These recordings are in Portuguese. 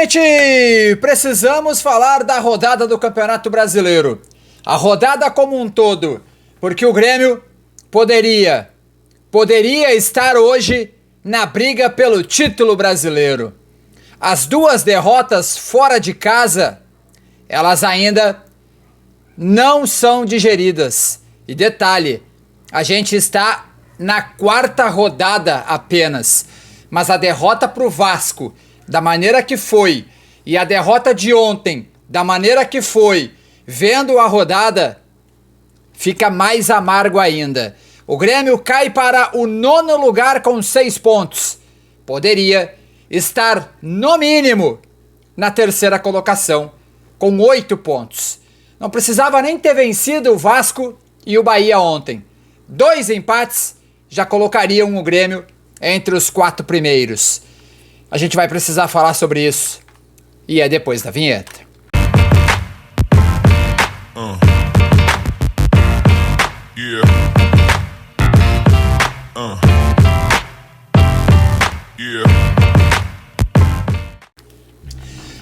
Gente, precisamos falar da rodada do Campeonato Brasileiro. A rodada como um todo, porque o Grêmio poderia estar hoje na briga pelo título brasileiro. As duas derrotas fora de casa, elas ainda não são digeridas. E detalhe, a gente está na quarta rodada apenas, mas a derrota para o Vasco, da maneira que foi, e a derrota de ontem, da maneira que foi, vendo a rodada, fica mais amargo ainda. O Grêmio cai para o 9º lugar com 6 pontos. Poderia estar, no mínimo, na 3ª colocação, com 8 pontos. Não precisava nem ter vencido o Vasco e o Bahia ontem. 2 empates já colocariam o Grêmio entre os 4 primeiros. A gente vai precisar falar sobre isso. E é depois da vinheta.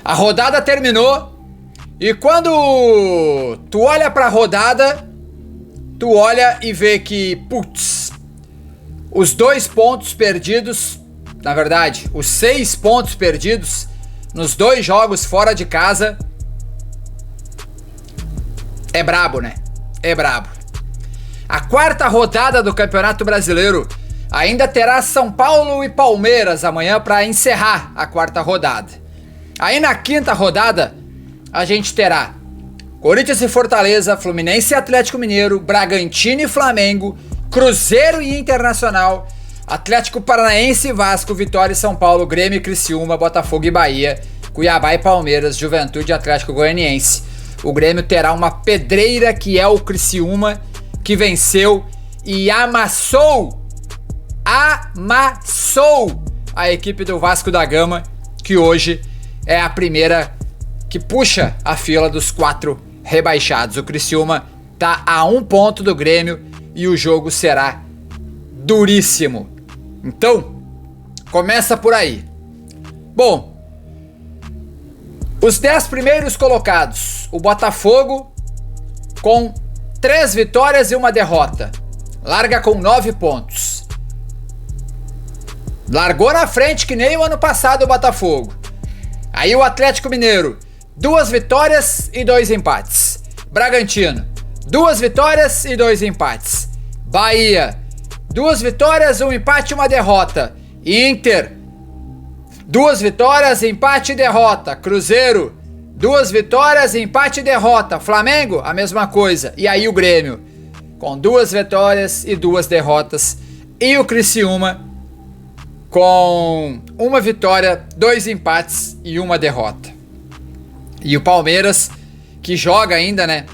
A rodada terminou. E quando tu olha pra rodada, tu olha e vê que, putz, os 2 pontos perdidos, na verdade, os 6 pontos perdidos nos 2 jogos fora de casa, é brabo, né? É brabo. A 4ª rodada do Campeonato Brasileiro ainda terá São Paulo e Palmeiras amanhã para encerrar a 4ª rodada. Aí na 5ª rodada a gente terá Corinthians e Fortaleza, Fluminense e Atlético Mineiro, Bragantino e Flamengo, Cruzeiro e Internacional, Atlético Paranaense e Vasco, Vitória e São Paulo, Grêmio e Criciúma, Botafogo e Bahia, Cuiabá e Palmeiras, Juventude e Atlético Goianiense. O Grêmio terá uma pedreira que é o Criciúma, que venceu e amassou a equipe do Vasco da Gama, que hoje é a primeira que puxa a fila dos 4 rebaixados. O Criciúma tá a 1 ponto do Grêmio e o jogo será duríssimo. Então, começa por aí. Bom, os 10 primeiros colocados, o Botafogo com 3 vitórias e 1 derrota, larga com 9 pontos. Largou na frente que nem o ano passado o Botafogo. Aí o Atlético Mineiro, 2 vitórias e 2 empates. Bragantino, 2 vitórias e 2 empates. Bahia, 2 vitórias, 1 empate e 1 derrota. Inter, 2 vitórias, empate e derrota. Cruzeiro, 2 vitórias, empate e derrota. Flamengo, a mesma coisa. E aí o Grêmio, com 2 vitórias e 2 derrotas. E o Criciúma, com 1 vitória, 2 empates e 1 derrota. E o Palmeiras, que joga ainda, né?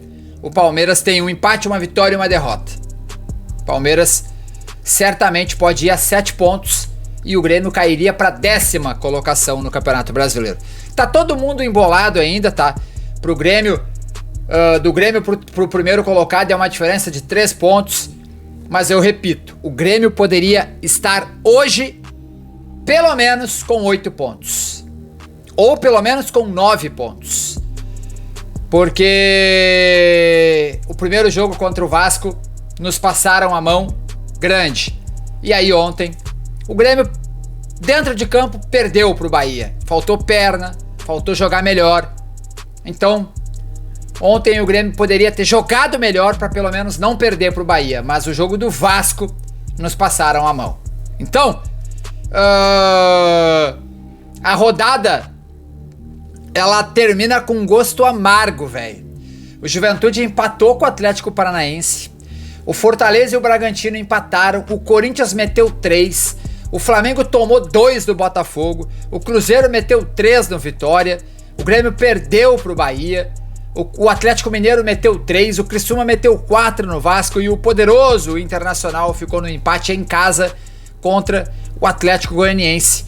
O Palmeiras tem 1 empate, 1 vitória e 1 derrota. O Palmeiras certamente pode ir a 7 pontos e o Grêmio cairia para a 10ª colocação no Campeonato Brasileiro. Tá todo mundo embolado ainda, tá? Pro Grêmio, do Grêmio pro primeiro colocado é uma diferença de 3 pontos. Mas eu repito, o Grêmio poderia estar hoje pelo menos com 8 pontos. Ou pelo menos com 9 pontos. Porque o primeiro jogo contra o Vasco nos passaram a mão grande. E aí ontem, o Grêmio dentro de campo perdeu pro Bahia. Faltou perna, faltou jogar melhor. Então, ontem o Grêmio poderia ter jogado melhor para pelo menos não perder pro Bahia. Mas o jogo do Vasco nos passaram a mão. Então, a rodada ela termina com um gosto amargo, velho. O Juventude empatou com o Atlético Paranaense. O Fortaleza e o Bragantino empataram. O Corinthians meteu 3. O Flamengo tomou 2 do Botafogo. O Cruzeiro meteu 3 no Vitória. O Grêmio perdeu pro Bahia. O Atlético Mineiro meteu 3. O Criciúma meteu 4 no Vasco. E o poderoso Internacional ficou no empate em casa contra o Atlético Goianiense,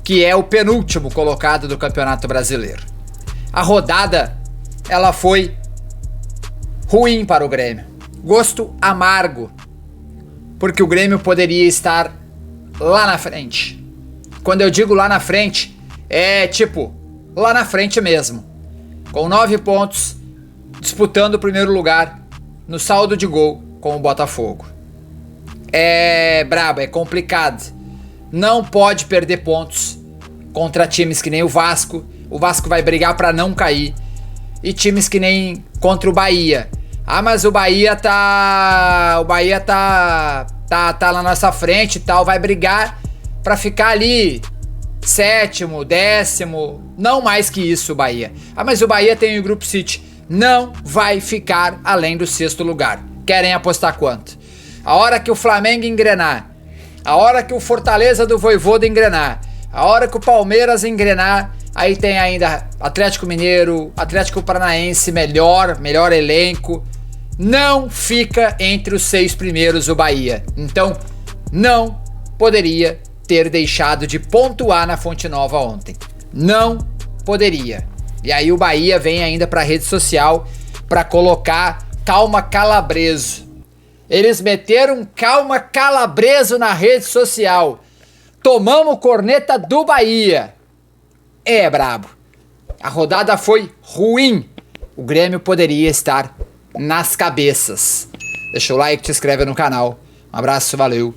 que é o penúltimo colocado do Campeonato Brasileiro. A rodada, ela foi ruim para o Grêmio. Gosto amargo, porque o Grêmio poderia estar lá na frente. Quando eu digo lá na frente, é tipo lá na frente mesmo, com 9 pontos, disputando o primeiro lugar no saldo de gol com o Botafogo. É brabo, é complicado. Não pode perder pontos contra times que nem o Vasco. O Vasco vai brigar pra não cair. E times que nem contra o Bahia. Ah, mas o Bahia tá na nossa frente e tal. Vai brigar pra ficar ali 7º, 10º. Não mais que isso o Bahia. Ah, mas o Bahia tem o Grupo City. Não vai ficar além do 6º lugar. Querem apostar quanto? A hora que o Flamengo engrenar, a hora que o Fortaleza do Vojvoda engrenar, a hora que o Palmeiras engrenar, aí tem ainda Atlético Mineiro, Atlético Paranaense, melhor elenco. Não fica entre os 6 primeiros o Bahia. Então, não poderia ter deixado de pontuar na Fonte Nova ontem. Não poderia. E aí o Bahia vem ainda pra rede social pra colocar Calma Calabreso. Eles meteram Calma Calabreso na rede social. Tomamos corneta do Bahia. É brabo. A rodada foi ruim. O Grêmio poderia estar nas cabeças. Deixa o like, te inscreve no canal. Um abraço, valeu.